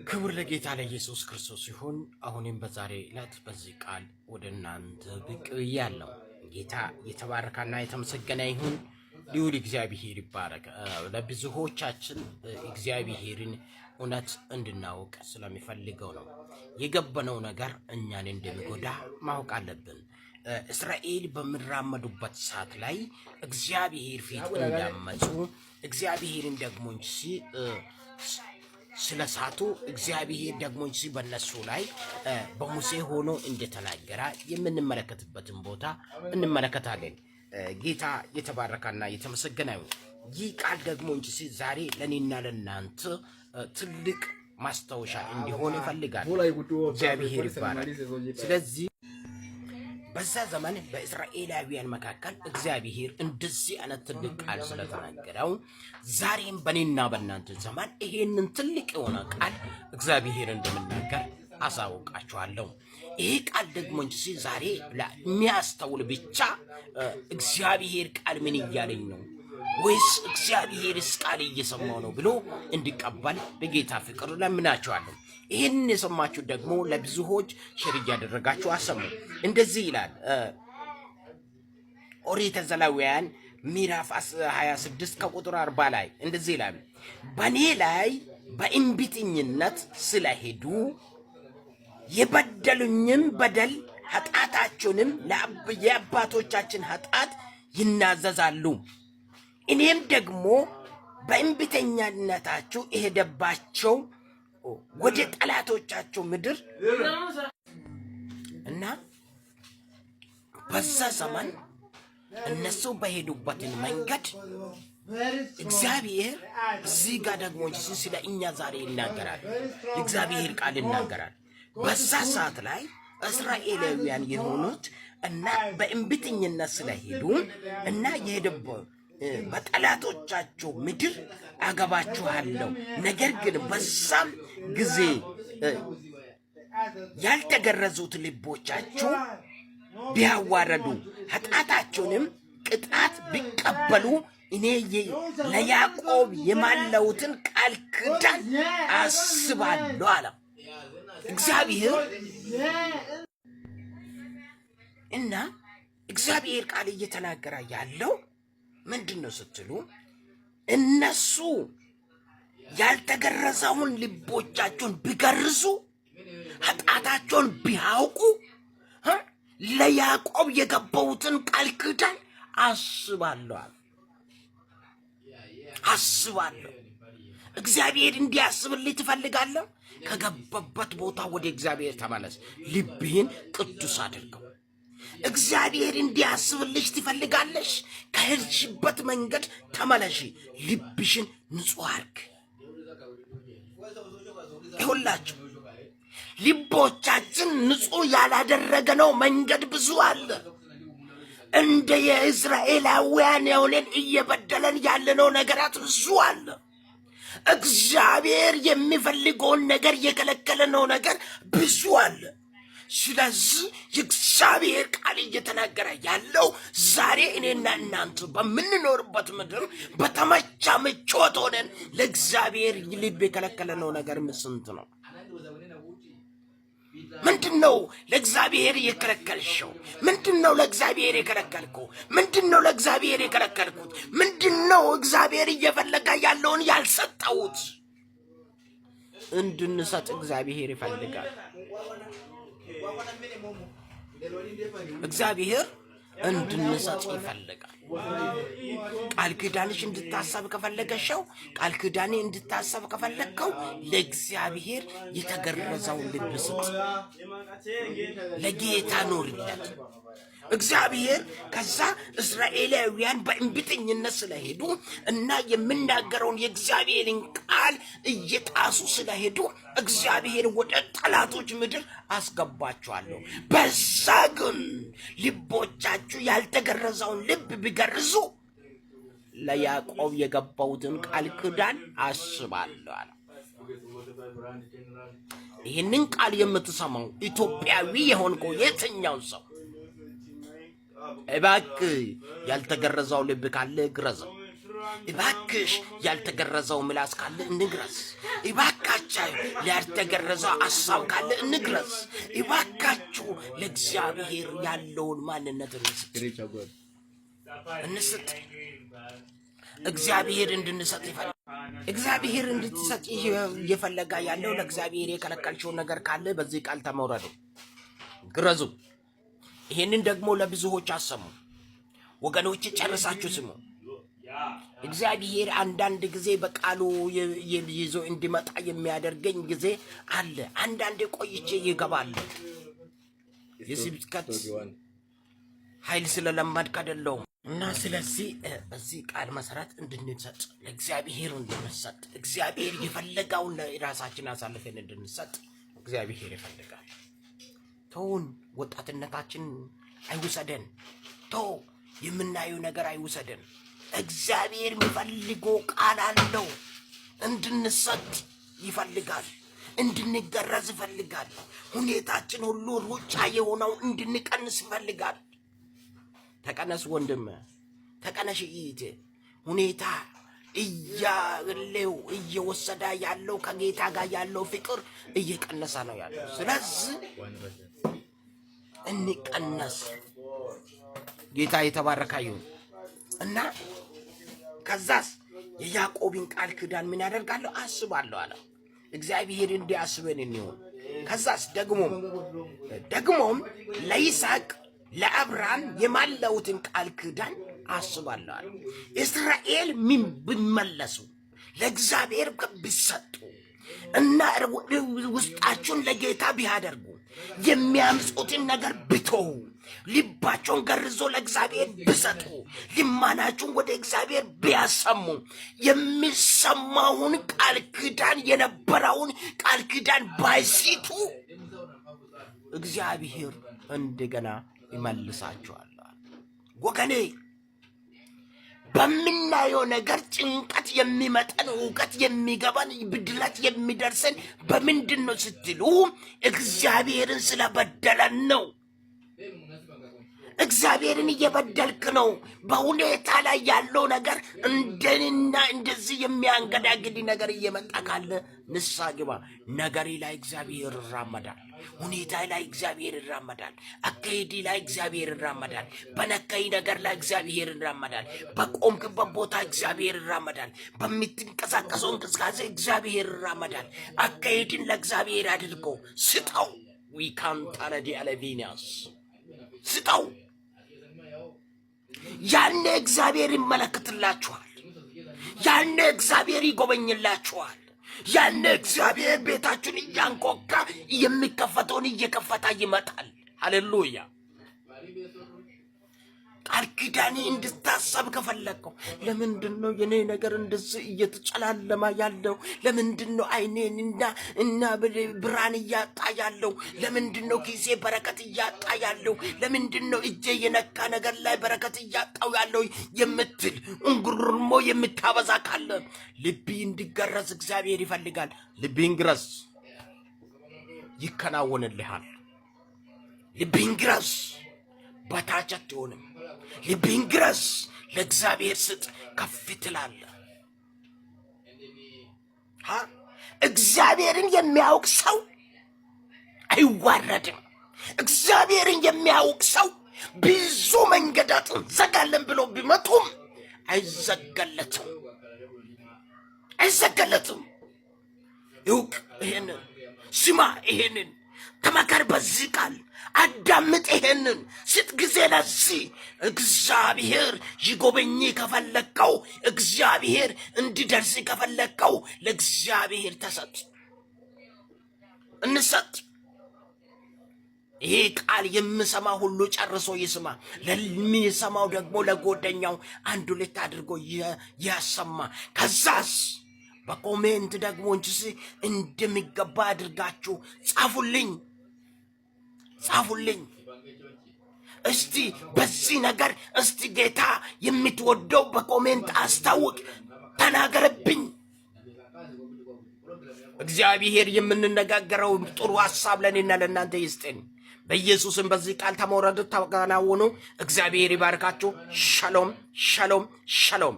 ክብር ለጌታ ለኢየሱስ ክርስቶስ ይሁን። አሁንም በዛሬ ዕለት በዚህ ቃል ወደ እናንተ ብቅ ብያለሁ። ጌታ የተባረከና የተመሰገነ ይሁን። ልዑል እግዚአብሔር ይባረክ። ለብዙዎቻችን እግዚአብሔርን እውነት እንድናውቅ ስለሚፈልገው ነው። የገባነው ነገር እኛን እንደሚጎዳ ማወቅ አለብን። እስራኤል በሚራመዱበት ሰዓት ላይ እግዚአብሔር ፊት እንዳመጹ እግዚአብሔርን ደግሞ ስለሳቱ እግዚአብሔር ደግሞ በነሱ ላይ በሙሴ ሆኖ እንደተናገረ የምንመለከትበትን ቦታ እንመለከታለን። ጌታ የተባረከና የተመሰገነ ይሁን። ይህ ቃል ደግሞ ዛሬ ለኔና ለናንተ ትልቅ ማስታወሻ እንዲሆን ይፈልጋል። እግዚአብሔር ይባረክ። ስለዚህ በዛ ዘመን በእስራኤላውያን መካከል እግዚአብሔር እንደዚህ አይነት ትልቅ ቃል ስለተናገረው ዛሬም በኔና በእናንተ ዘመን ይሄንን ትልቅ የሆነ ቃል እግዚአብሔር እንደምናገር አሳውቃችኋለሁ። ይሄ ቃል ደግሞ ዛሬ ለሚያስተውል ብቻ እግዚአብሔር ቃል ምን እያለኝ ነው ወይስ እግዚአብሔርስ ቃል እየሰማው ነው ብሎ እንዲቀበል በጌታ ፍቅር ለምናችኋለሁ። ይሄን የሰማችሁ ደግሞ ለብዙዎች ሼር ያደረጋችሁ አሰሙ። እንደዚህ ይላል ኦሪት ዘሌዋውያን ምዕራፍ 26 ከቁጥር 40 ላይ እንደዚህ ይላል፣ በኔ ላይ በእንቢተኝነት ስለሄዱ የበደሉኝም በደል ኃጢአታቸውንም የአባቶቻችን ኃጢአት ይናዘዛሉ። እኔም ደግሞ በእንቢተኝነታቸው እሄድባቸው ወደ ጠላቶቻቸው ምድር እና በዛ ዘመን እነሱ በሄዱበትን መንገድ እግዚአብሔር እዚህ ጋር ደግሞ ስለ እኛ ዛሬ ይናገራል። እግዚአብሔር ቃል ይናገራል። በዛ ሰዓት ላይ እስራኤላውያን የሆኑት እና በእንቢተኝነት ስለሄዱ እና የሄዱበት በጠላቶቻቸው ምድር አገባችኋለሁ፣ ነገር ግን በዛም ጊዜ ያልተገረዙት ልቦቻችሁ ቢያዋረዱ ኃጢአታቸውንም ቅጣት ቢቀበሉ እኔ ለያዕቆብ የማለውትን ቃል ኪዳን አስባለሁ አለ እግዚአብሔር። እና እግዚአብሔር ቃል እየተናገረ ያለው ምንድነው ስትሉ እነሱ ያልተገረዘውን ልቦቻቸውን ቢገርዙ ኃጢአታቸውን ቢያውቁ ለያዕቆብ የገባሁትን ቃል ኪዳን አስባለሁ። እግዚአብሔር እንዲያስብልህ ትፈልጋለህ? ከገባበት ቦታ ወደ እግዚአብሔር ተመለስ። ልብህን ቅዱስ አድርገው። እግዚአብሔር እንዲያስብልሽ ትፈልጋለሽ? ከሄድሽበት መንገድ ተመለሺ። ልብሽን ንጹህ አድርግ። ይሁላችሁ ልቦቻችን ንጹህ ያላደረገነው መንገድ ብዙ አለ። እንደ የእስራኤላውያን የሆነን እየበደለን ያለነው ነገራት ብዙ አለ። እግዚአብሔር የሚፈልገውን ነገር የከለከለነው ነገር ብዙ አለ። ስለዚህ የእግዚአብሔር ቃል እየተናገረ ያለው ዛሬ እኔና እናንተ በምንኖርበት ምድር በተመቻ ምቾት ሆነን ለእግዚአብሔር ልብ የከለከለነው ነገር ስንት ነው? ምንድነው ለእግዚአብሔር የከለከልሽው? ምንድነው ለእግዚአብሔር የከለከልከው? ምንድነው ለእግዚአብሔር የከለከልኩት? ምንድነው እግዚአብሔር እየፈለገ ያለውን ያልሰጠሁት? እንድንሰጥ እግዚአብሔር ይፈልጋል። እግዚአብሔር እንድንሰጥ ይፈልጋል። ቃል ኪዳንሽ እንድታሰብ ከፈለገሽው ቃል ኪዳኔ እንድታሰብ ከፈለግከው ለእግዚአብሔር የተገረዘውን ልብ ስጥ። ለጌታ ኑርለት። እግዚአብሔር ከዛ እስራኤላውያን በእንቢተኝነት ስለሄዱ እና የምናገረውን የእግዚአብሔርን ቃል እየጣሱ ስለሄዱ እግዚአብሔር ወደ ጠላቶች ምድር አስገባቸዋለሁ። በዛ ግን ልቦቻችሁ ያልተገረዘውን ልብ ቢገርዙ ለያዕቆብ የገባሁትን ቃል ኪዳን አስባለሁ አለ። ይህንን ቃል የምትሰማው ኢትዮጵያዊ የሆንከው የትኛው ሰው እባክህ ያልተገረዘው ልብ ካለ ግረዘው። እባክሽ ያልተገረዘው ምላስ ካለ እንግረዝ። እባካችሁ ያልተገረዘው ሐሳብ ካለ እንግረዝ። እባካችሁ ለእግዚአብሔር ያለውን ማንነት እንስጥ። እግዚአብሔር እንድንሰጥ ይፈልጋል። እግዚአብሔር እንድትሰጥ እየፈለጋ ያለው ለእግዚአብሔር የከለከልሽው ነገር ካለ በዚህ ቃል ተመውረዱ፣ ግረዙ። ይሄንን ደግሞ ለብዙዎች አሰሙ። ወገኖች ጨርሳችሁ ስሙ። እግዚአብሔር አንዳንድ ጊዜ በቃሉ ይዞ እንዲመጣ የሚያደርገኝ ጊዜ አለ። አንዳንዴ ቆይቼ ይገባል። የስብከት ኃይል ስለለመድክ አይደለም እና ስለዚህ በዚህ ቃል መሰረት እንድንሰጥ ለእግዚአብሔር እንድንሰጥ እግዚአብሔር የፈለጋውን ለራሳችን አሳልፈን እንድንሰጥ እግዚአብሔር ይፈልጋል። ተውን፣ ወጣትነታችን አይውሰደን። ተው፣ የምናየው ነገር አይውሰደን። እግዚአብሔር የሚፈልገው ቃል አለው። እንድንሰጥ ይፈልጋል። እንድንገረዝ ይፈልጋል። ሁኔታችን ሁሉ ሩጫ የሆነው እንድንቀንስ ይፈልጋል። ተቀነስ ወንድም፣ ተቀነሽ እህቴ። ሁኔታ እየወሰደ ያለው ከጌታ ጋር ያለው ፍቅር እየቀነሰ ነው ያለው። ስለዚህ እንቀነስ። ጌታ የተባረከ ይሁን እና ከዛስ የያዕቆብን ቃል ኪዳን ምን ያደርጋለሁ አስባለሁ አለ። እግዚአብሔር እንዲያስበን እንሆን። ከዛስ ደግሞም ለይስሐቅ ለአብርሃም የማለውትን ቃል ኪዳን አስባለሁ አለ። እስራኤል ምን ቢመለሱ ለእግዚአብሔር ቢሰጡ እና ውስጣቸውን ለጌታ ቢያደርጉ የሚያምጹትን ነገር ቢተው ልባቸውን ገርዞ ለእግዚአብሔር ቢሰጡ ልማናቸውን ወደ እግዚአብሔር ቢያሰሙ የሚሰማውን ቃል ኪዳን የነበረውን ቃል ኪዳን ባይሲቱ እግዚአብሔር እንደገና ይመልሳቸዋል። ወገኔ በምናየው ነገር ጭንቀት የሚመጣን እውቀት የሚገባን ብድላት የሚደርሰን በምንድን ነው ስትሉ እግዚአብሔርን ስለበደለን ነው። እግዚአብሔርን እየበደልክ ነው። በሁኔታ ላይ ያለው ነገር እንደንና እንደዚህ የሚያንገዳግድ ነገር እየመጣ ካለ ንስሐ ግባ። ነገሪ ላይ እግዚአብሔር ይራመዳል። ሁኔታ ላይ እግዚአብሔር ይራመዳል። አካሄዲ ላይ እግዚአብሔር ይራመዳል። በነካይ ነገር ላይ እግዚአብሔር ይራመዳል። በቆምክበት ቦታ እግዚአብሔር ይራመዳል። በምትንቀሳቀሰው እንቅስቃሴ እግዚአብሔር ይራመዳል። አካሄድን ለእግዚአብሔር አድርጎ ስጠው። ዊካንታረዲ አለቪኒያስ ስጠው። ያኔ እግዚአብሔር ይመለከትላችኋል። ያኔ እግዚአብሔር ይጎበኝላችኋል። ያኔ እግዚአብሔር ቤታችሁን እያንኳኳ የሚከፈተውን እየከፈታ ይመጣል። ሃሌሉያ። ቃል ኪዳኔ እንድታሰብ ከፈለከው ለምንድን ነው የኔ ነገር እንደዚህ እየተጨላለማ ያለው? ለምንድን ነው አይኔንና ብርሃን እያጣ ያለው? ለምንድን ነው ጊዜ በረከት እያጣ ያለው? ለምንድን ነው እጄ የነካ ነገር ላይ በረከት እያጣው ያለው የምትል እንጉርሞ የምታበዛ ካለ ልቢ እንዲገረዝ እግዚአብሔር ይፈልጋል። ልቢን ግረዝ፣ ይከናወንልሃል። ልቢን ግረዝ፣ በታች አትሆንም። ልብህን ግረዝ፣ ለእግዚአብሔር ስጥ፣ ከፍ ትላለህ። እግዚአብሔርን የሚያውቅ ሰው አይዋረድም። እግዚአብሔርን የሚያውቅ ሰው ብዙ መንገዳትን ዘጋለን ብሎ ቢመጡም አይዘጋለትም። ይውቅ ይሄንን፣ ስማ ይሄንን፣ ተመከር በዚህ ቃል፣ አዳምጥ ይሄንን፣ ስጥ ጊዜ ለዚህ። እግዚአብሔር ይጎበኝ ከፈለከው፣ እግዚአብሔር እንዲደርስ ከፈለከው ለእግዚአብሔር ተሰጥ፣ እንሰጥ። ይሄ ቃል የምሰማ ሁሉ ጨርሶ ይስማ። ለሚሰማው ደግሞ ለጎደኛው አንድ ሁለት አድርጎ ያሰማ። ከዛስ በኮሜንት ደግሞ እንደሚገባ አድርጋችሁ ጻፉልኝ። እስቲ በዚህ ነገር እስቲ ጌታ የምትወደው በኮሜንት አስታውቅ፣ ተናገርብኝ። እግዚአብሔር የምንነጋገረው ጥሩ ሐሳብ ለኔና ለእናንተ ይስጠን። በኢየሱስም በዚህ ቃል ተመውረድ ተከናወኑ። እግዚአብሔር ይባርካችሁ። ሻሎም ሻሎም ሻሎም።